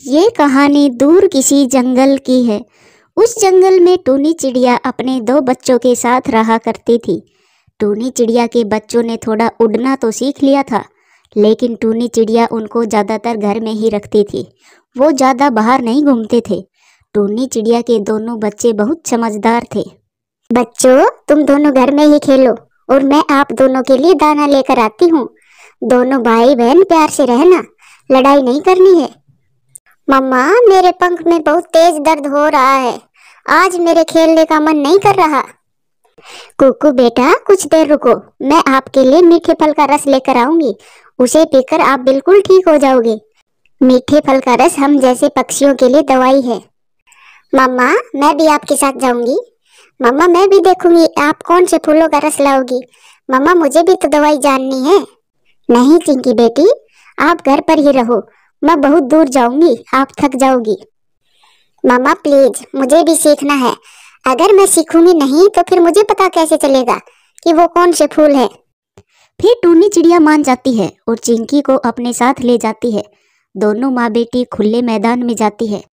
ये कहानी दूर किसी जंगल की है। उस जंगल में टूनी चिड़िया अपने दो बच्चों के साथ रहा करती थी। टूनी चिड़िया के बच्चों ने थोड़ा उड़ना तो सीख लिया था, लेकिन टूनी चिड़िया उनको ज़्यादातर घर में ही रखती थी। वो ज़्यादा बाहर नहीं घूमते थे। टूनी चिड़िया के दोनों बच्चे बहुत समझदार थे। बच्चों, तुम दोनों घर में ही खेलो और मैं आप दोनों के लिए दाना लेकर आती हूँ। दोनों भाई बहन प्यार से रहना, लड़ाई नहीं करनी है। मम्मा, मेरे पंख में बहुत तेज दर्द हो रहा है। आज मेरे खेलने का मन नहीं कर रहा। कुकू बेटा, कुछ देर रुको, मैं आपके लिए मीठे फल का रस लेकर आऊंगी। उसे पीकर आप बिल्कुल ठीक हो जाओगे। मीठे फल का रस हम जैसे पक्षियों के लिए दवाई है। मम्मा, मैं भी आपके साथ जाऊंगी। मम्मा, मैं भी देखूंगी आप कौन से फूलों का रस लाओगी। मम्मा, मुझे भी तो दवाई जाननी है। नहीं चिंकी बेटी, आप घर पर ही रहो। मैं बहुत दूर जाऊंगी, आप थक जाओगी। मामा प्लीज, मुझे भी सीखना है। अगर मैं सीखूंगी नहीं तो फिर मुझे पता कैसे चलेगा कि वो कौन से फूल है। फिर टूनी चिड़िया मान जाती है और चिंकी को अपने साथ ले जाती है। दोनों माँ बेटी खुले मैदान में जाती है।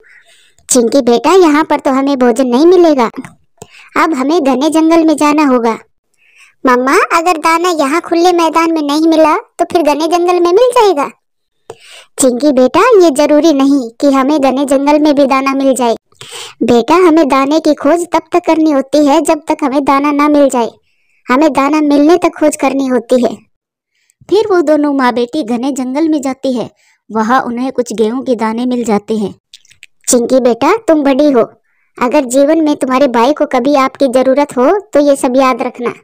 चिंकी बेटा, यहाँ पर तो हमें भोजन नहीं मिलेगा। अब हमें घने जंगल में जाना होगा। मम्मा, अगर दाना यहाँ खुले मैदान में नहीं मिला तो फिर घने जंगल में मिल जाएगा। चिंकी बेटा, ये जरूरी नहीं कि हमें घने जंगल में भी दाना मिल जाए। बेटा, हमें दाने की खोज तब तक करनी होती है जब तक हमें दाना ना मिल जाए। हमें दाना मिलने तक खोज करनी होती है। फिर वो दोनों माँ बेटी घने जंगल में जाती है। वहाँ उन्हें कुछ गेहूं के दाने मिल जाते हैं। चिंकी बेटा, तुम बड़ी हो। अगर जीवन में तुम्हारे भाई को कभी आपकी जरूरत हो तो ये सब याद रखना।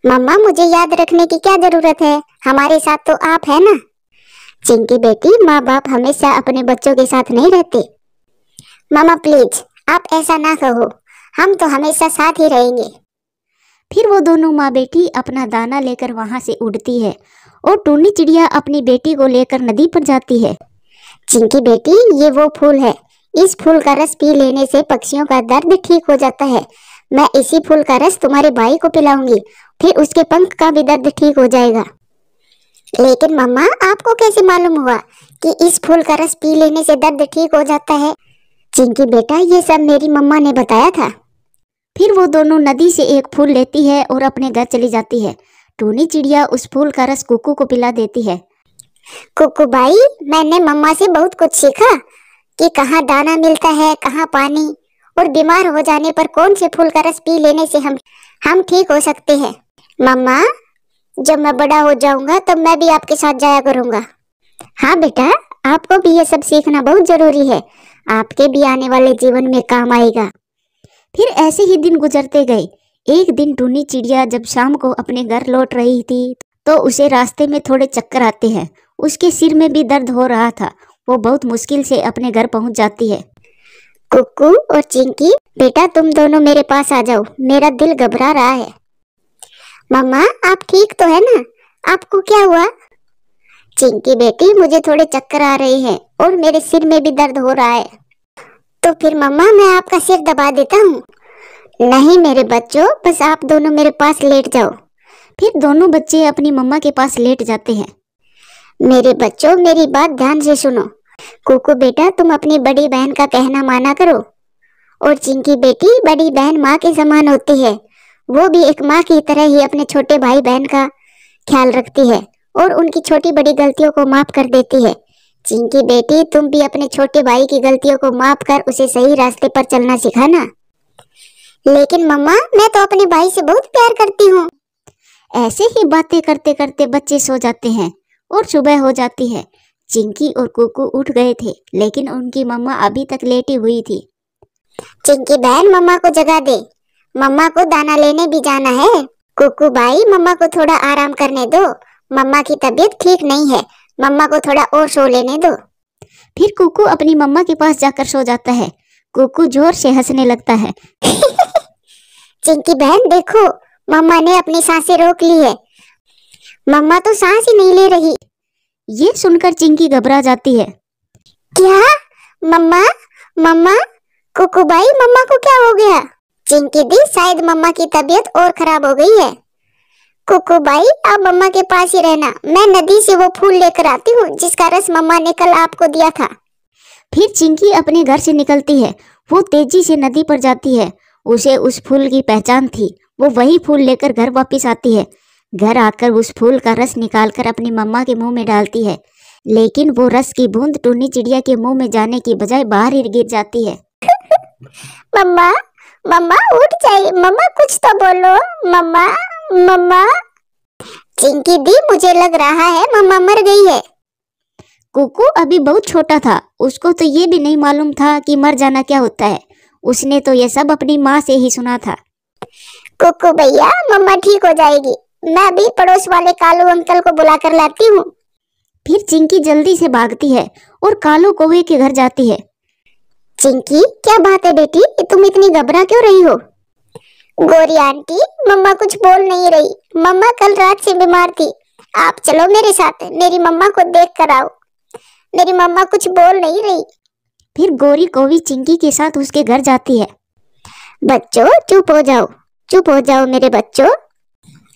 मम्मा, मुझे याद रखने की क्या जरूरत है? हमारे साथ तो आप है ना। चिंकी बेटी, माँ बाप हमेशा अपने बच्चों के साथ नहीं रहते। मामा प्लीज, आप ऐसा ना कहो। हम तो हमेशा साथ ही रहेंगे। फिर वो दोनों माँ बेटी अपना दाना लेकर वहाँ से उड़ती है और टूनी चिड़िया अपनी बेटी को लेकर नदी पर जाती है। चिंकी बेटी, ये वो फूल है। इस फूल का रस पी लेने से पक्षियों का दर्द ठीक हो जाता है। मैं इसी फूल का रस तुम्हारे भाई को पिलाऊंगी, फिर उसके पंख का भी दर्द ठीक हो जाएगा। लेकिन मम्मा, आपको कैसे मालूम हुआ कि इस फूल का रस पी लेने से दर्द ठीक हो जाता है? चिंकी बेटा, ये सब मेरी मम्मा ने बताया था। फिर वो दोनों नदी से एक फूल लेती है और अपने घर चली जाती है। टूनी चिड़िया उस फूल का रस कुकू को पिला देती है। कुकू भाई, मैंने मम्मा से बहुत कुछ सीखा कि कहाँ दाना मिलता है, कहाँ पानी, और बीमार हो जाने पर कौन से फूल का रस पी लेने से हम ठीक हो सकते हैं। मम्मा, जब मैं बड़ा हो जाऊंगा तब मैं भी आपके साथ जाया करूंगा। हाँ बेटा, आपको भी ये सब सीखना बहुत जरूरी है। आपके भी आने वाले जीवन में काम आएगा। फिर ऐसे ही दिन गुजरते गए। एक दिन टूनी चिड़िया जब शाम को अपने घर लौट रही थी तो उसे रास्ते में थोड़े चक्कर आते हैं। उसके सिर में भी दर्द हो रहा था। वो बहुत मुश्किल से अपने घर पहुंच जाती है। कुकू और चिंकी बेटा, तुम दोनों मेरे पास आ जाओ, मेरा दिल घबरा रहा है। मम्मा, आप ठीक तो है ना? आपको क्या हुआ? चिंकी बेटी, मुझे थोड़े चक्कर आ रहे हैं और मेरे सिर में भी दर्द हो रहा है। तो फिर मम्मा, मैं आपका सिर दबा देता हूँ। नहीं मेरे बच्चों, बस आप दोनों मेरे पास लेट जाओ। फिर दोनों बच्चे अपनी मम्मा के पास लेट जाते हैं। मेरे बच्चों, मेरी बात ध्यान से सुनो। कुकू बेटा, तुम अपनी बड़ी बहन का कहना माना करो। और चिंकी बेटी, बड़ी बहन माँ के समान होती है। वो भी एक माँ की तरह ही अपने छोटे भाई बहन का ख्याल रखती है और उनकी छोटी बड़ी गलतियों को माफ कर देती है। चिंकी बेटी, तुम भी अपने छोटे भाई की गलतियों को माफ कर उसे सही रास्ते पर चलना सिखाना। लेकिन मम्मा, मैं तो अपने भाई से बहुत प्यार करती हूँ। ऐसे ही बातें करते करते बच्चे सो जाते हैं और सुबह हो जाती है। चिंकी और कुकू उठ गए थे, लेकिन उनकी मम्मा अभी तक लेटी हुई थी। चिंकी बहन, मम्मा को जगा दे। मम्मा को दाना लेने भी जाना है। कुकू भाई, मम्मा को थोड़ा आराम करने दो। मम्मा की तबीयत ठीक नहीं है। मम्मा को थोड़ा और सो लेने दो। फिर कुकू अपनी मम्मा के पास जाकर सो जाता है। कुकू जोर से हंसने लगता है। चिंकी बहन देखो, मम्मा ने अपनी सांसें रोक ली है। मम्मा तो सांस ही नहीं ले रही। ये सुनकर चिंकी घबरा जाती है। क्या? मम्मा, मम्मा, कुकू भाई, मम्मा को क्या हो गया? चिंकी दी, शायद मम्मा की तबीयत और खराब हो गई है। कुकू भाई, आप मम्मा के पास ही रहना। मैं नदी से वो फूल लेकर आती हूँ जिसका रस मम्मा ने कल आपको दिया था। फिर चिंकी अपने घर से निकलती है। वो तेजी से नदी पर जाती है। उसे उस फूल की पहचान थी। वो वही फूल लेकर घर वापस आती है। घर आकर उस फूल का रस निकालकर अपनी मम्मा के मुंह में डालती है, लेकिन वो रस की बूंद टूनी चिड़िया के मुंह में जाने की बजाय बाहर ही गिर जाती है। मम्मा, मम्मा उठ जाइए, मम्मा कुछ तो बोलो, मम्मा, मम्मा। चिंकी दी, मुझे लग रहा है मम्मा मर गई है। कुकू अभी बहुत छोटा था। उसको तो ये भी नहीं मालूम था कि मर जाना क्या होता है। उसने तो ये सब अपनी माँ से ही सुना था। कुकू भैया, मम्मा ठीक हो जाएगी। मैं अभी पड़ोस वाले कालू अंकल को बुला कर लाती हूँ। फिर चिंकी जल्दी से भागती है और कालू कौवे के घर जाती है। चिंकी, क्या बात है बेटी, तुम इतनी घबरा क्यों रही हो? गोरी आंटी, मम्मा कुछ बोल नहीं रही। मम्मा कल रात से बीमार थी। आप चलो मेरे साथ, मेरी मम्मा को देख कर आओ। मेरी मम्मा कुछ बोल नहीं रही। फिर गोरी कौवी चिंकी के साथ उसके घर जाती है। बच्चों चुप हो जाओ, चुप हो जाओ मेरे बच्चों।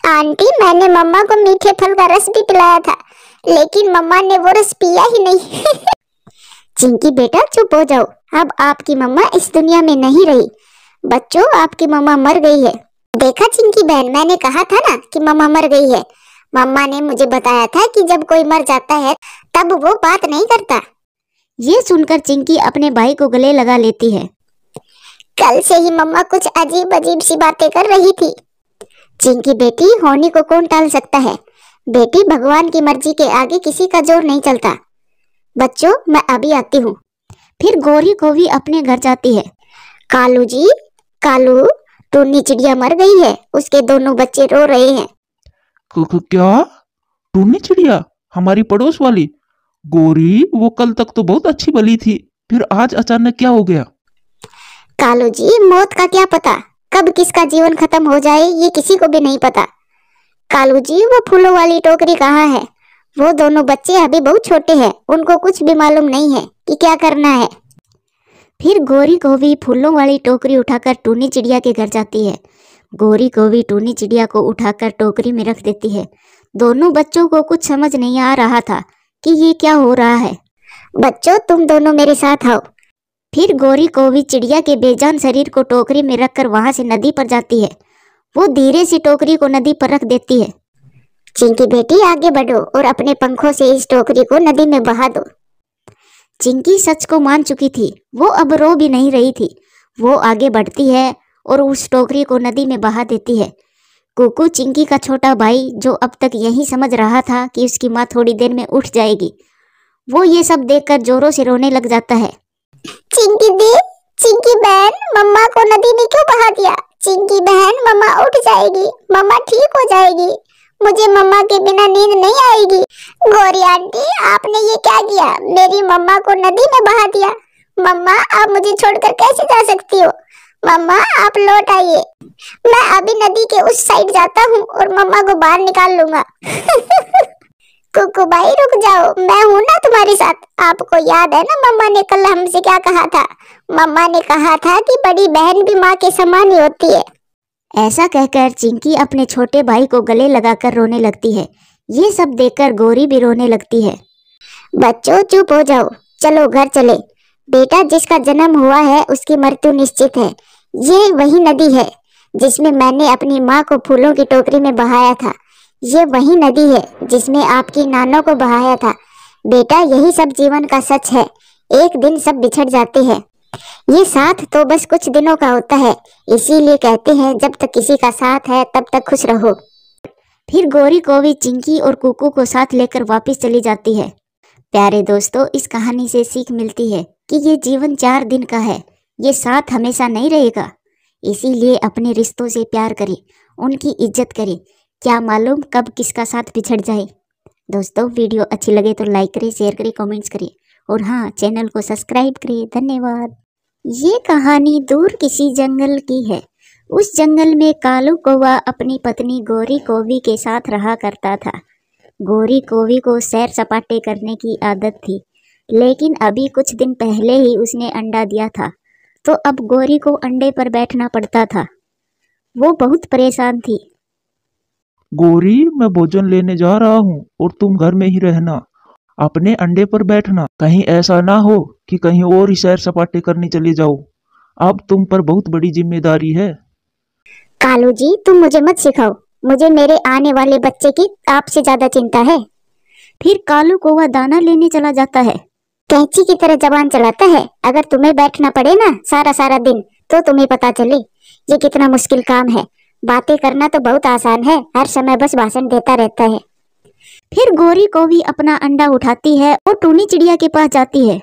आंटी, मैंने मम्मा को मीठे फल का रस भी पिलाया था, लेकिन मम्मा ने वो रस पिया ही नहीं। चिंकी बेटा चुप हो जाओ, अब आपकी मम्मा इस दुनिया में नहीं रही। बच्चों, आपकी मम्मा मर गई है। देखा चिंकी बहन, मैंने कहा था ना कि मम्मा मर गई है। मम्मा ने मुझे बताया था कि जब कोई मर जाता है तब वो बात नहीं करता। ये सुनकर चिंकी अपने भाई को गले लगा लेती है। कल से ही मम्मा कुछ अजीब अजीब सी बातें कर रही थी। चिंकी बेटी, होने को कौन टाल सकता है? बेटी, भगवान की मर्जी के आगे किसी का जोर नहीं चलता। बच्चों, मैं अभी आती हूँ। फिर गोरी कौवी अपने घर जाती है। कालू जी, कालू, टूनी चिड़िया मर गई है, उसके दोनों बच्चे रो रहे हैं। क्या? टूनी चिड़िया? हमारी पड़ोस वाली? गोरी, वो कल तक तो बहुत अच्छी भली थी, फिर आज अचानक क्या हो गया? कालू जी, मौत का क्या पता, कब किसका जीवन खत्म हो जाए ये किसी को भी नहीं पता। कालू जी, वो फूलों वाली टोकरी कहाँ है? वो दोनों बच्चे अभी बहुत छोटे हैं, उनको कुछ भी मालूम नहीं है कि क्या करना है। फिर गोरी कौवी फूलों वाली टोकरी उठाकर टूनी चिड़िया के घर जाती है। गोरी कौवी टूनी चिड़िया को उठाकर टोकरी में रख देती है। दोनों बच्चों को कुछ समझ नहीं आ रहा था कि ये क्या हो रहा है। बच्चों, तुम दोनों मेरे साथ आओ। फिर गोरी कौवी चिड़िया के बेजान शरीर को टोकरी में रखकर वहां से नदी पर जाती है। वो धीरे से टोकरी को नदी पर रख देती है। चिंकी बेटी, आगे बढ़ो और अपने पंखों से इस टोकरी को नदी में बहा दो। चिंकी सच को मान चुकी थी। वो अब रो भी नहीं रही थी। वो आगे बढ़ती है और उस टोकरी को नदी में बहा देती है। कुकू, चिंकी का छोटा भाई, जो अब तक यही समझ रहा था कि उसकी माँ थोड़ी देर में उठ जाएगी, वो ये सब देखकर जोरों से रोने लग जाता है। चिंकी दी, चिंकी बहन, मम्मा को नदी में क्यों बहा दिया? चिंकी बहन, मम्मा उठ जाएगी, मम्मा ठीक हो जाएगी। मुझे मम्मा के बिना नींद नहीं आएगी। गोरी आंटी, आपने ये क्या किया? मेरी मम्मा को नदी में बहा दिया। मम्मा, आप मुझे छोड़कर कैसे जा सकती हो? मम्मा, आप लौट आइए। मैं अभी नदी के उस साइड जाता हूँ और मम्मा को बाहर निकाल लूंगा। कुकू भाई, रुक जाओ, मैं हूँ ना तुम्हारे साथ। आपको याद है ना मम्मा ने कल हमसे क्या कहा था? मम्मा ने कहा था कि बड़ी बहन भी माँ के समान ही होती है। ऐसा कहकर चिंकी अपने छोटे भाई को गले लगाकर रोने लगती है। ये सब देखकर गोरी भी रोने लगती है। बच्चों चुप हो जाओ, चलो घर चले। बेटा, जिसका जन्म हुआ है उसकी मृत्यु निश्चित है। ये वही नदी है जिसमें मैंने अपनी माँ को फूलों की टोकरी में बहाया था। ये वही नदी है जिसमें आपकी नानों को बहाया था। बेटा, यही सब जीवन का सच है। एक दिन सब बिछड़ जाते हैं। ये साथ तो बस कुछ दिनों का होता है, इसीलिए कहते हैं जब तक किसी का साथ है तब तक खुश रहो। फिर गोरी कौवी चिंकी और कुकू को साथ लेकर वापस चली जाती है। प्यारे दोस्तों, इस कहानी से सीख मिलती है कि ये जीवन 4 दिन का है। ये साथ हमेशा नहीं रहेगा। इसीलिए अपने रिश्तों से प्यार करें, उनकी इज्जत करें। क्या मालूम कब किसका साथ बिछड़ जाए। दोस्तों, वीडियो अच्छी लगे तो लाइक करें, शेयर करें, कमेंट्स करें और हाँ, चैनल को सब्सक्राइब करें। धन्यवाद। ये कहानी दूर किसी जंगल की है। उस जंगल में कालू कौवा अपनी पत्नी गोरी कौवी के साथ रहा करता था। गोरी कौवी को सैर सपाटे करने की आदत थी, लेकिन अभी कुछ दिन पहले ही उसने अंडा दिया था, तो अब गोरी को अंडे पर बैठना पड़ता था। वो बहुत परेशान थी। गोरी, मैं भोजन लेने जा रहा हूँ और तुम घर में ही रहना। अपने अंडे पर बैठना, कहीं ऐसा ना हो कि कहीं और ही सैर सपाटे करने चले जाओ। अब तुम पर बहुत बड़ी जिम्मेदारी है। कालू जी, तुम मुझे मत सिखाओ, मुझे मेरे आने वाले बच्चे की आपसे ज्यादा चिंता है। फिर कालू कौवा दाना लेने चला जाता है। कैंची की तरह जबान चलाता है। अगर तुम्हें बैठना पड़े ना सारा सारा दिन, तो तुम्हें पता चले ये कितना मुश्किल काम है। बातें करना तो बहुत आसान है, हर समय बस भाषण देता रहता है। फिर गोरी कौवी अपना अंडा उठाती है और टूनी चिड़िया के पास जाती है।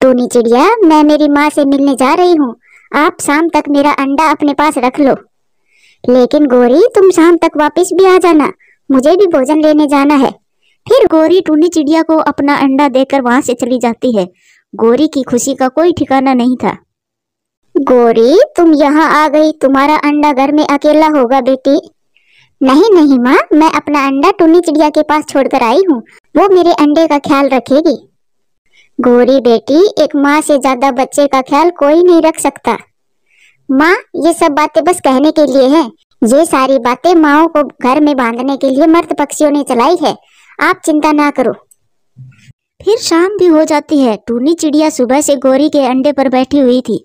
टूनी चिड़िया, मैं मेरी माँ से मिलने जा रही हूँ, आप शाम तक मेरा अंडा अपने पास रख लो। लेकिन गोरी, तुम शाम तक वापस भी आ जाना, मुझे भी भोजन लेने जाना है। फिर गोरी टूनी चिड़िया को अपना अंडा देकर वहां से चली जाती है। गोरी की खुशी का कोई ठिकाना नहीं था। गोरी, तुम यहाँ आ गई, तुम्हारा अंडा घर में अकेला होगा बेटी। नहीं नहीं माँ, मैं अपना अंडा टूनी चिड़िया के पास छोड़कर आई हूँ, वो मेरे अंडे का ख्याल रखेगी। गोरी बेटी, एक माँ से ज्यादा बच्चे का ख्याल कोई नहीं रख सकता। माँ, ये सब बातें बस कहने के लिए हैं। ये सारी बातें माँओं को घर में बांधने के लिए मर्द पक्षियों ने चलाई है, आप चिंता ना करो। फिर शाम भी हो जाती है। टूनी चिड़िया सुबह से गोरी के अंडे पर बैठी हुई थी।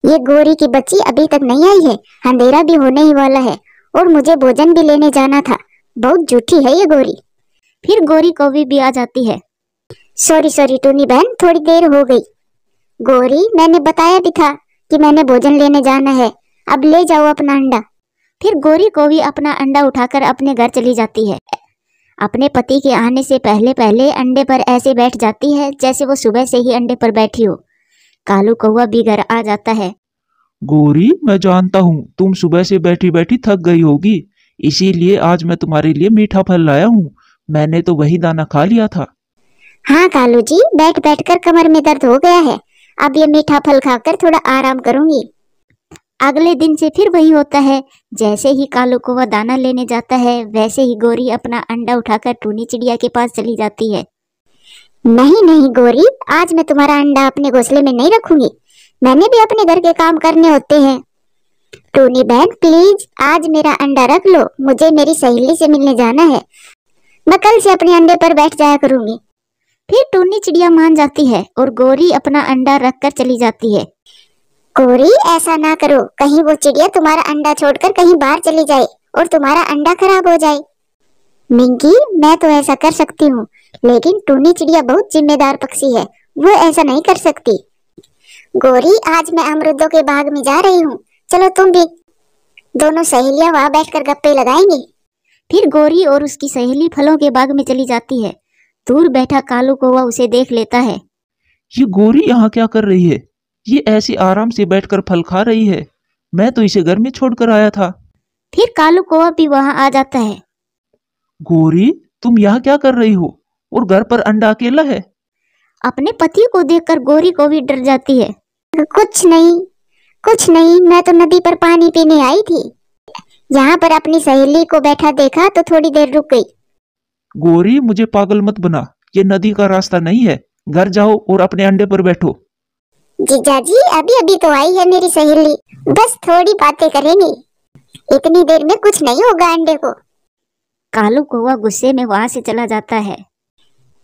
ये गोरी की बच्ची अभी तक नहीं आई है, अंधेरा भी होने ही वाला है और मुझे भोजन भी लेने जाना था। बहुत झूठी है ये गोरी। फिर गोरी कौवी भी आ जाती है। सॉरी टूनी बहन, थोड़ी देर हो गई। गोरी, मैंने बताया भी था कि मैंने भोजन लेने जाना है, अब ले जाओ अपना अंडा। फिर गोरी कौवी अपना अंडा उठाकर अपने घर चली जाती है। अपने पति के आने से पहले पहले अंडे पर ऐसे बैठ जाती है जैसे वो सुबह से ही अंडे पर बैठी हो। कालू कौवा भी घर आ जाता है। गोरी, मैं जानता हूँ तुम सुबह से बैठी बैठी थक गई होगी, इसीलिए आज मैं तुम्हारे लिए मीठा फल लाया हूँ। मैंने तो वही दाना खा लिया था। हाँ कालू जी, बैठ बैठ कर कमर में दर्द हो गया है, अब ये मीठा फल खाकर थोड़ा आराम करूंगी। अगले दिन से फिर वही होता है। जैसे ही कालू कौवा दाना लेने जाता है, वैसे ही गोरी अपना अंडा उठाकर टूनी चिड़िया के पास चली जाती है। नहीं नहीं गोरी, आज मैं तुम्हारा अंडा अपने घोंसले में नहीं रखूंगी, मैंने भी अपने घर के काम करने होते हैं। टूनी बहन प्लीज, आज मेरा अंडा रख लो, मुझे मेरी सहेली से मिलने जाना है, मैं कल से अपने अंडे पर बैठ जाया करूंगी। फिर टूनी चिड़िया मान जाती है और गोरी अपना अंडा रखकर चली जाती है। गोरी, ऐसा ना करो, कहीं वो चिड़िया तुम्हारा अंडा छोड़कर कहीं बाहर चली जाए और तुम्हारा अंडा खराब हो जाए। मिंकी, मैं तो ऐसा कर सकती हूँ, लेकिन टूनी चिड़िया बहुत जिम्मेदार पक्षी है, वो ऐसा नहीं कर सकती। गोरी, आज मैं अमरूदों के बाग में जा रही हूँ, चलो तुम भी। दोनों सहेलियां वहाँ बैठकर गप्पे लगाएंगी। फिर गोरी और उसकी सहेली फलों के बाग में चली जाती है। दूर बैठा कालू कौवा उसे देख लेता है। ये गोरी यहाँ क्या कर रही है? ये ऐसी आराम से बैठकर फल खा रही है, मैं तो इसे घर में छोड़कर आया था। फिर कालू कौवा भी वहाँ आ जाता है। गोरी, तुम यहाँ क्या कर रही हो और घर पर अंडा अकेला है? अपने पति को देखकर गोरी को भी डर जाती है। कुछ नहीं, मैं तो नदी पर पानी पीने आई थी, यहाँ पर अपनी सहेली को बैठा देखा तो थोड़ी देर रुक गई। गोरी, मुझे पागल मत बना, ये नदी का रास्ता नहीं है, घर जाओ और अपने अंडे पर बैठो। जीजाजी, अभी अभी तो आई है मेरी सहेली, बस थोड़ी बातें करेंगी, इतनी देर में कुछ नहीं होगा अंडे को। कालू कौवा गुस्से में वहाँ से चला जाता है।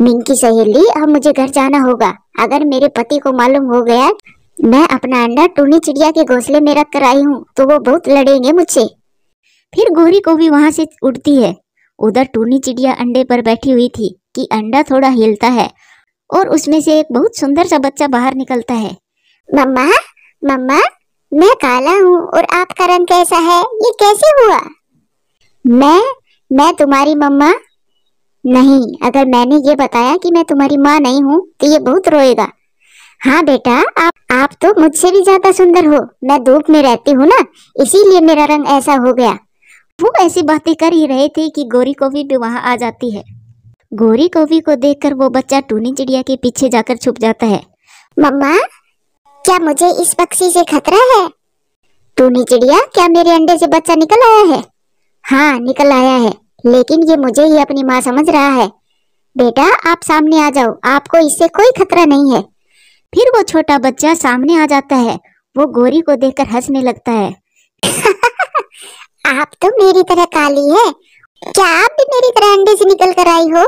मिंकी सहेली, अब मुझे घर जाना होगा, अगर मेरे पति को मालूम हो गया मैं अपना अंडा टूनी चिड़िया के घोंसले में रख कर आई हूँ तो वो बहुत लड़ेंगे मुझसे। फिर गोरी को भी वहाँ से उड़ती है। उधर टूनी चिड़िया अंडे पर बैठी हुई थी कि अंडा थोड़ा हिलता है और उसमें से एक बहुत सुंदर सा बच्चा बाहर निकलता है। मम्मा, मम्मा, मैं काला हूँ और आपका रंग कैसा है, ये कैसे हुआ? मैं तुम्हारी मम्मा नहीं, अगर मैंने ये बताया कि मैं तुम्हारी माँ नहीं हूँ तो ये बहुत रोएगा। हाँ बेटा, आप तो मुझसे भी ज्यादा सुंदर हो, मैं धूप में रहती हूँ ना, इसीलिए मेरा रंग ऐसा हो गया। वो ऐसी बातें कर ही रहे थे कि गोरी कौवी भी वहाँ आ जाती है। गोरी कौवी को देखकर वो बच्चा टूनी चिड़िया के पीछे जाकर छुप जाता है। मम्मा, क्या मुझे इस पक्षी से खतरा है? टूनी चिड़िया, क्या मेरे अंडे से बच्चा निकल आया है? हाँ, निकल आया है, लेकिन ये मुझे ही अपनी माँ समझ रहा है। बेटा, आप सामने आ जाओ, आपको इससे कोई खतरा नहीं है। फिर वो छोटा बच्चा सामने आ जाता है। वो गोरी को देखकर हंसने लगता है। आप तो मेरी तरह काली है, क्या आप भी मेरी तरह अंडे से निकल कर आई हो?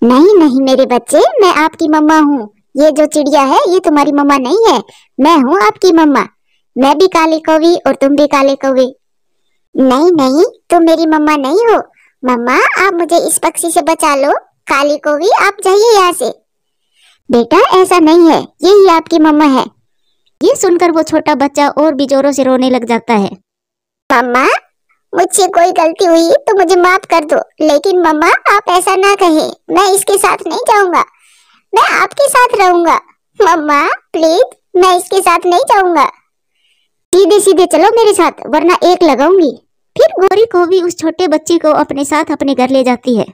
नहीं नहीं मेरे बच्चे, मैं आपकी मम्मा हूँ। ये जो चिड़िया है ये तुम्हारी मम्मा नहीं है, मैं हूँ आपकी मम्मा। मैं भी काली कौवी और तुम भी काले कौवे। नहीं नहीं, तुम मेरी मम्मा नहीं हो। मम्मा आप मुझे इस पक्षी से बचा लो। काली कौवी आप जाइए यहाँ से। बेटा ऐसा नहीं है, यही आपकी मम्मा है। ये सुनकर वो छोटा बच्चा और भी जोरों से रोने लग जाता है। मम्मा मुझसे कोई गलती हुई तो मुझे माफ कर दो, लेकिन मम्मा आप ऐसा ना कहें, मैं इसके साथ नहीं जाऊंगा, मैं आपके साथ रहूंगा। मम्मा प्लीज, मैं इसके साथ नहीं जाऊंगा। सीधे सीधे चलो मेरे साथ, वरना एक लगाऊंगी। फिर गोरी कौवी उस छोटे बच्चे को अपने साथ अपने घर ले जाती है।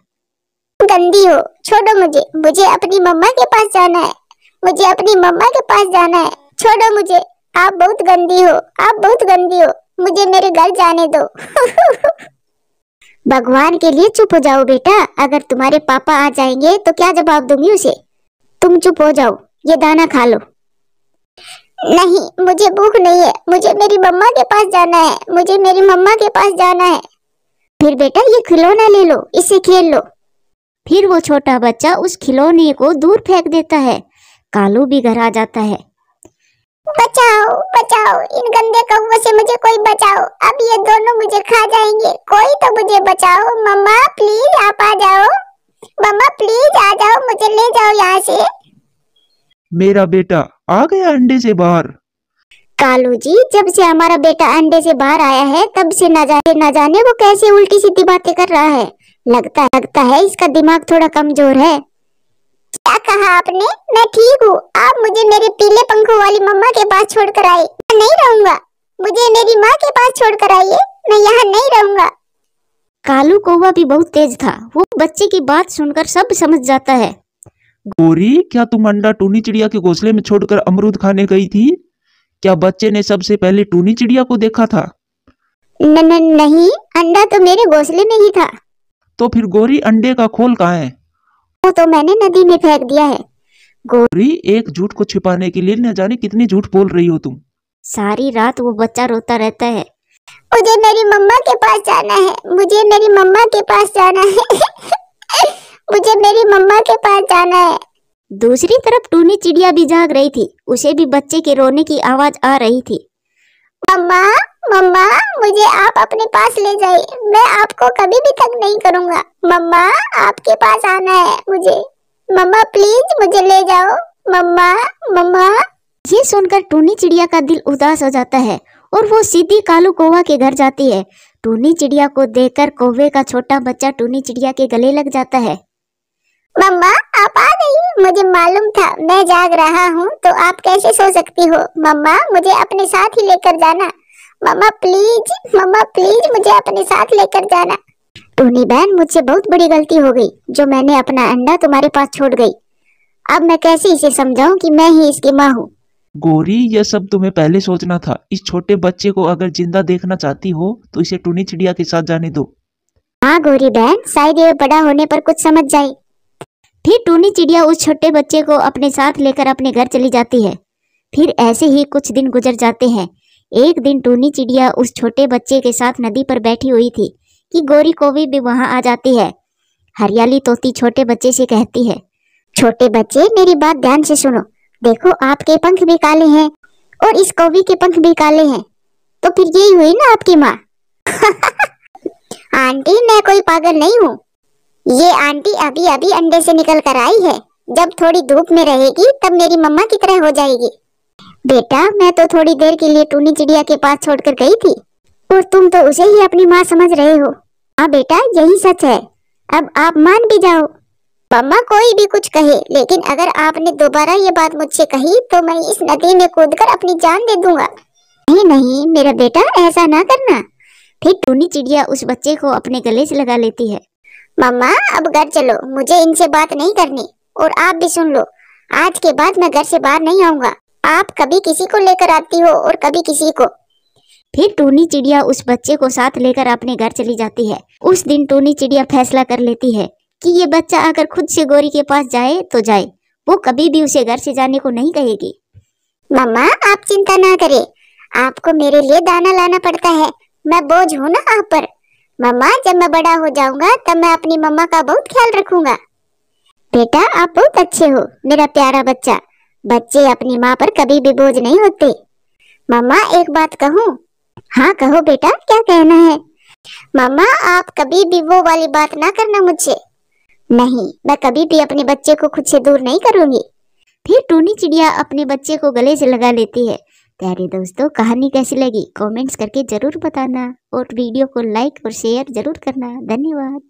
गंदी हो, छोड़ो मुझे, मुझे अपनी मम्मा के पास जाना है, मुझे अपनी मम्मा के पास जाना है, छोड़ो मुझे। आप बहुत गंदी हो, आप बहुत गंदी हो, मुझे मेरे घर जाने दो। भगवान के लिए चुप हो जाओ बेटा, अगर तुम्हारे पापा आ जाएंगे तो क्या जवाब दूंगी उसे। तुम चुप हो जाओ, ये दाना खा लो। नहीं मुझे भूख नहीं है, मुझे मेरी मम्मा के पास जाना है, मुझे मेरी मम्मा के पास जाना है। फिर बेटा ये खिलौना ले लो, इससे खेल लो। फिर वो छोटा बच्चा उस खिलौने को दूर फेंक देता है। कालू भी घर आ जाता है। बचाओ बचाओ, इन गंदे कौवों से मुझे कोई बचाओ, अब ये दोनों मुझे खा जाएंगे, कोई तो मुझे बचाओ। मम्मा प्लीज आप आ जाओ, मम्मा प्लीज आ जाओ, मुझे ले जाओ यहाँ से। मेरा बेटा आ गया अंडे से बाहर। कालू जी, जब से हमारा बेटा अंडे से बाहर आया है तब से न जाने वो कैसे उल्टी सीधी बातें कर रहा है। लगता है इसका दिमाग थोड़ा कमजोर है। क्या कहा आपने? मैं ठीक हूँ, आप मुझे मेरे पीले पंखों वाली मम्मा के पास छोड़कर आए। मैं नहीं रहूंगा, मुझे मेरी माँ के पास छोड़कर आइए, मैं यहाँ नहीं रहूंगा। कालू कौवा भी बहुत तेज था, वो बच्चे की बात सुनकर सब समझ जाता है। गोरी, क्या तुम अंडा टूनी चिड़िया के घोंसले में छोड़कर अमरूद खाने गई थी? क्या बच्चे ने सबसे पहले टूनी चिड़िया को देखा था? नहीं, अंडा तो मेरे घोंसले में ही था। तो फिर गोरी अंडे का खोल कहाँ है? वो तो मैंने नदी में फेंक दिया है। गोरी, एक झूठ को छिपाने के लिए न जाने कितनी झूठ बोल रही हो तुम। सारी रात वो बच्चा रोता रहता है। मुझे मेरी मम्मा के पास जाना है, मुझे मेरी मम्मा के पास जाना है। मुझे मेरी मम्मा के पास जाना है। दूसरी तरफ टूनी चिड़िया भी जाग रही थी, उसे भी बच्चे के रोने की आवाज आ रही थी। मम्मा मम्मा मुझे आप अपने पास ले जाइए, मैं आपको कभी भी तंग नहीं करूँगा। मम्मा आपके पास आना है मुझे, मम्मा प्लीज मुझे ले जाओ। मम्मा मम्मा। ये सुनकर टूनी चिड़िया का दिल उदास हो जाता है और वो सीधी कालू कौवा के घर जाती है। टूनी चिड़िया को देखकर कौवे का छोटा बच्चा टूनी चिड़िया के गले लग जाता है। मम्मा आप आ गई, मुझे मालूम था मैं जाग रहा हूँ तो आप कैसे सो सकती हो। मम्मा मुझे अपने साथ ही लेकर जाना, मम्मा प्लीज मुझे अपने साथ लेकर जाना। टूनी बहन, मुझसे बहुत बड़ी गलती हो गई जो मैंने अपना अंडा तुम्हारे पास छोड़ गई। अब मैं कैसे इसे समझाऊं कि मैं ही इसकी माँ हूँ। गोरी, यह सब तुम्हें पहले सोचना था। इस छोटे बच्चे को अगर जिंदा देखना चाहती हो तो इसे टूनी चिड़िया के साथ जाने दो। हाँ गोरी बहन, शायद ये बड़ा होने पर कुछ समझ जाए। फिर टूनी चिड़िया उस छोटे बच्चे को अपने साथ लेकर अपने घर चली जाती है। फिर ऐसे ही कुछ दिन गुजर जाते हैं। एक दिन टूनी चिड़िया उस छोटे बच्चे के साथ नदी पर बैठी हुई थी कि गोरी कौवी भी वहां आ जाती है। हरियाली तोती छोटे बच्चे से कहती है, छोटे बच्चे मेरी बात ध्यान से सुनो, देखो आपके पंख भी काले हैं और इस कौवी के पंख भी काले हैं, तो फिर यही हुई ना आपकी माँ। आंटी मैं कोई पागल नहीं हूँ, ये आंटी अभी अभी अंडे से निकल कर आई है, जब थोड़ी धूप में रहेगी तब मेरी मम्मा की तरह हो जाएगी। बेटा मैं तो थोड़ी देर के लिए टूनी चिड़िया के पास छोड़कर गई थी और तुम तो उसे ही अपनी माँ समझ रहे हो। हाँ बेटा यही सच है, अब आप मान भी जाओ। मम्मा कोई भी कुछ कहे, लेकिन अगर आपने दोबारा ये बात मुझसे कही तो मैं इस नदी में कूदकर अपनी जान दे दूंगा। नहीं नहीं मेरा बेटा, ऐसा ना करना। फिर टूनी चिड़िया उस बच्चे को अपने गले से लगा लेती है। मम्मा अब घर चलो, मुझे इनसे बात नहीं करनी, और आप भी सुन लो, आज के बाद मैं घर से बाहर नहीं आऊंगा। आप कभी किसी को लेकर आती हो और कभी किसी को। फिर टूनी चिड़िया उस बच्चे को साथ लेकर अपने घर चली जाती है। उस दिन टूनी चिड़िया फैसला कर लेती है कि ये बच्चा अगर खुद से गोरी के पास जाए तो जाए, वो कभी भी उसे घर से जाने को नहीं कहेगी। मम्मा आप चिंता ना करें, आपको मेरे लिए दाना लाना पड़ता है, मैं बोझ हूँ ना आप पर। मम्मा जब मैं बड़ा हो जाऊंगा तब मैं अपनी मम्मा का बहुत ख्याल रखूंगा। बेटा आप बहुत अच्छे हो मेरा प्यारा बच्चा। बच्चे अपनी माँ पर कभी भी बोझ नहीं होते। मम्मा एक बात कहूँ? हाँ कहो बेटा, क्या कहना है? मम्मा आप कभी भी वो वाली बात ना करना मुझसे। नहीं, मैं कभी भी अपने बच्चे को खुद से दूर नहीं करूंगी। फिर टूनी चिड़िया अपने बच्चे को गले से लगा लेती है। प्यारे दोस्तों, कहानी कैसी लगी कमेंट्स करके जरूर बताना और वीडियो को लाइक और शेयर जरूर करना। धन्यवाद।